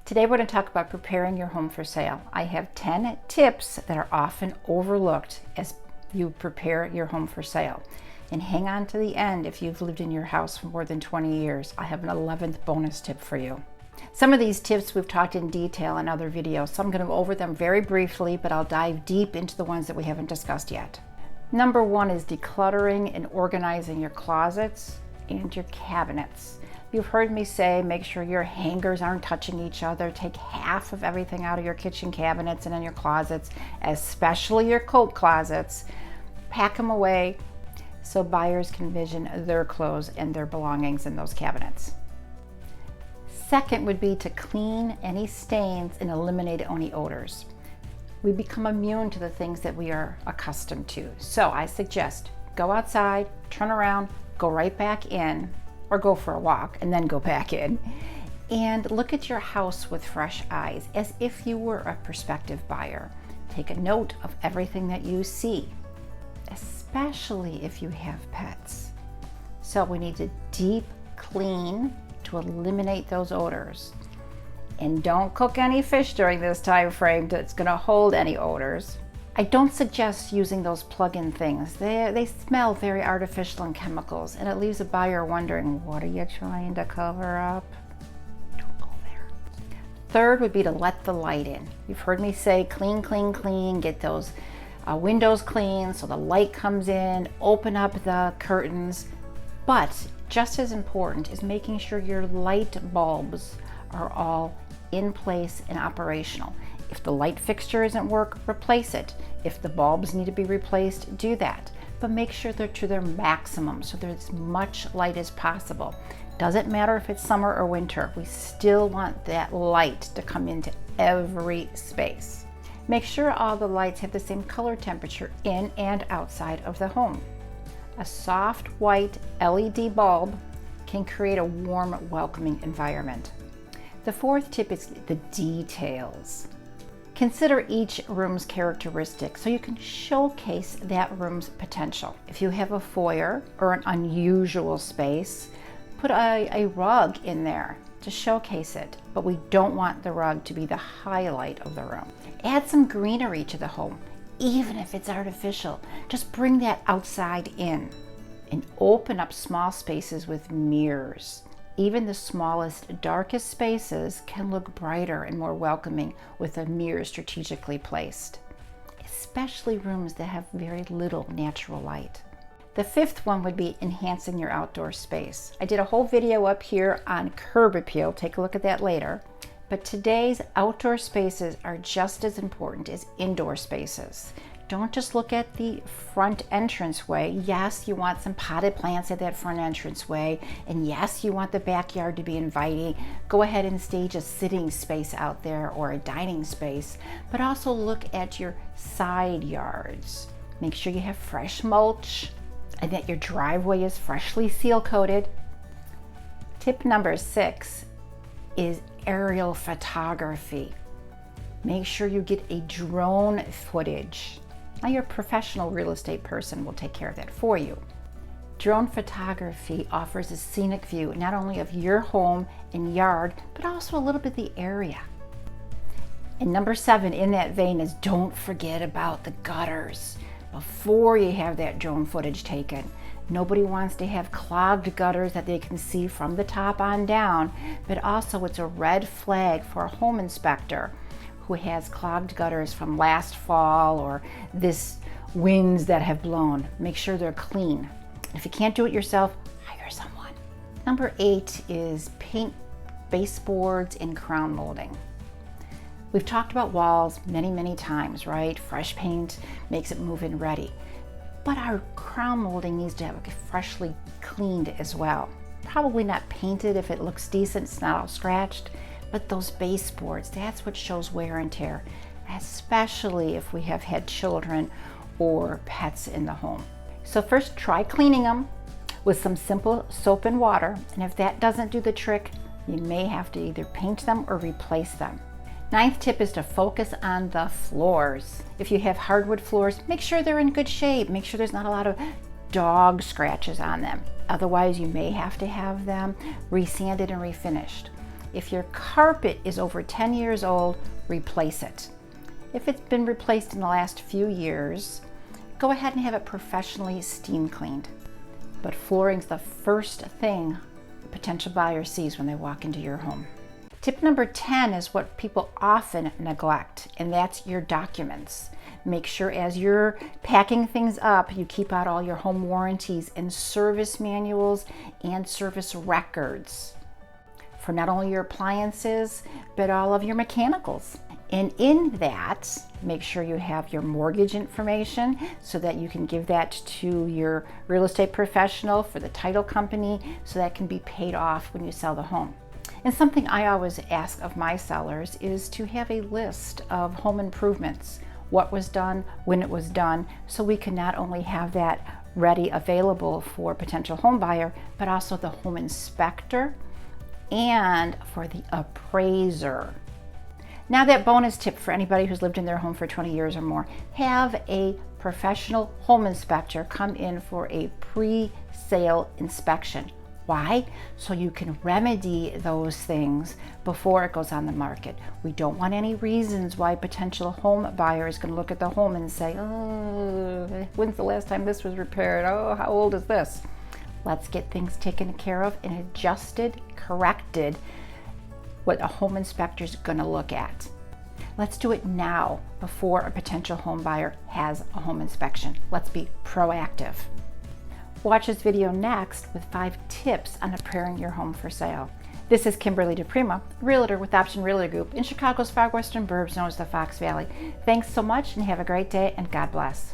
Today we're going to talk about preparing your home for sale. I have 10 tips that are often overlooked as you prepare your home for sale. And hang on to the end if you've lived in your house for more than 20 years. I have an 11th bonus tip for you. Some of these tips we've talked in detail in other videos, so I'm going to go over them very briefly, but I'll dive deep into the ones that we haven't discussed yet. Number one is decluttering and organizing your closets and your cabinets. You've heard me say, make sure your hangers aren't touching each other. Take half of everything out of your kitchen cabinets and in your closets, especially your coat closets. Pack them away so buyers can vision their clothes and their belongings in those cabinets. Second would be to clean any stains and eliminate any odors. We become immune to the things that we are accustomed to. So I suggest go outside, turn around, go right back in, or go for a walk and then go back in, and look at your house with fresh eyes as if you were a prospective buyer. Take a note of everything that you see, especially if you have pets. So we need to deep clean to eliminate those odors. And don't cook any fish during this time frame that's going to hold any odors. I don't suggest using those plug-in things. They smell very artificial and chemicals, and it leaves a buyer wondering, what are you trying to cover up? Don't go there. Third would be to let the light in. You've heard me say clean, clean, clean, get those windows clean so the light comes in, open up the curtains. But just as important is making sure your light bulbs are all in place and operational. If the light fixture isn't working, replace it. If the bulbs need to be replaced, do that. But make sure they're to their maximum so there's as much light as possible. Doesn't matter if it's summer or winter, we still want that light to come into every space. Make sure all the lights have the same color temperature in and outside of the home. A soft white LED bulb can create a warm, welcoming environment. The fourth tip is the details. Consider each room's characteristics so you can showcase that room's potential. If you have a foyer or an unusual space, put a rug in there to showcase it, but we don't want the rug to be the highlight of the room. Add some greenery to the home, even if it's artificial. Just bring that outside in, and open up small spaces with mirrors. Even the smallest, darkest spaces can look brighter and more welcoming with a mirror strategically placed, especially rooms that have very little natural light. The fifth one would be enhancing your outdoor space. I did a whole video up here on curb appeal. Take a look at that later. But today's outdoor spaces are just as important as indoor spaces. Don't just look at the front entranceway. Yes, you want some potted plants at that front entranceway, and yes, you want the backyard to be inviting. Go ahead and stage a sitting space out there or a dining space, but also look at your side yards. Make sure you have fresh mulch and that your driveway is freshly seal coated. Tip number 6 is aerial photography. Make sure you get a drone footage. Now your professional real estate person will take care of that for you. Drone photography offers a scenic view not only of your home and yard, but also a little bit of the area. And number 7 in that vein is don't forget about the gutters before you have that drone footage taken. Nobody wants to have clogged gutters that they can see from the top on down, but also it's a red flag for a home inspector who has clogged gutters from last fall or this winds that have blown. Make sure they're clean. If you can't do it yourself, hire someone. Number 8 is paint baseboards and crown molding. We've talked about walls many times, right? Fresh paint makes it move-in ready. But our crown molding needs to have it freshly cleaned as well. Probably not painted if it looks decent, it's not all scratched. But those baseboards, that's what shows wear and tear, especially if we have had children or pets in the home. So first, try cleaning them with some simple soap and water, and if that doesn't do the trick, you may have to either paint them or replace them. 9th tip is to focus on the floors. If you have hardwood floors, make sure they're in good shape. Make sure there's not a lot of dog scratches on them. Otherwise, you may have to have them resanded and refinished. If your carpet is over 10 years old, replace it. If it's been replaced in the last few years, go ahead and have it professionally steam cleaned. But flooring's the first thing a potential buyer sees when they walk into your home. Tip number 10 is what people often neglect, and that's your documents. Make sure as you're packing things up, you keep out all your home warranties and service manuals and service records for not only your appliances, but all of your mechanicals. And in that, make sure you have your mortgage information so that you can give that to your real estate professional for the title company so that can be paid off when you sell the home. And something I always ask of my sellers is to have a list of home improvements, what was done, when it was done, so we can not only have that ready available for a potential home buyer, but also the home inspector and for the appraiser. Now that bonus tip for anybody who's lived in their home for 20 years or more, have a professional home inspector come in for a pre-sale inspection. Why? So you can remedy those things before it goes on the market. We don't want any reasons why a potential home buyer is going to look at the home and say, oh, when's the last time this was repaired? Oh, how old is this? Let's get things taken care of and adjusted, corrected, what a home inspector is going to look at. Let's do it now before a potential home buyer has a home inspection. Let's be proactive. Watch this video next with 5 tips on preparing your home for sale. This is Kimberly DiPrima, realtor with Option Realty Group in Chicago's far western burbs known as the Fox Valley. Thanks so much and have a great day, and God bless.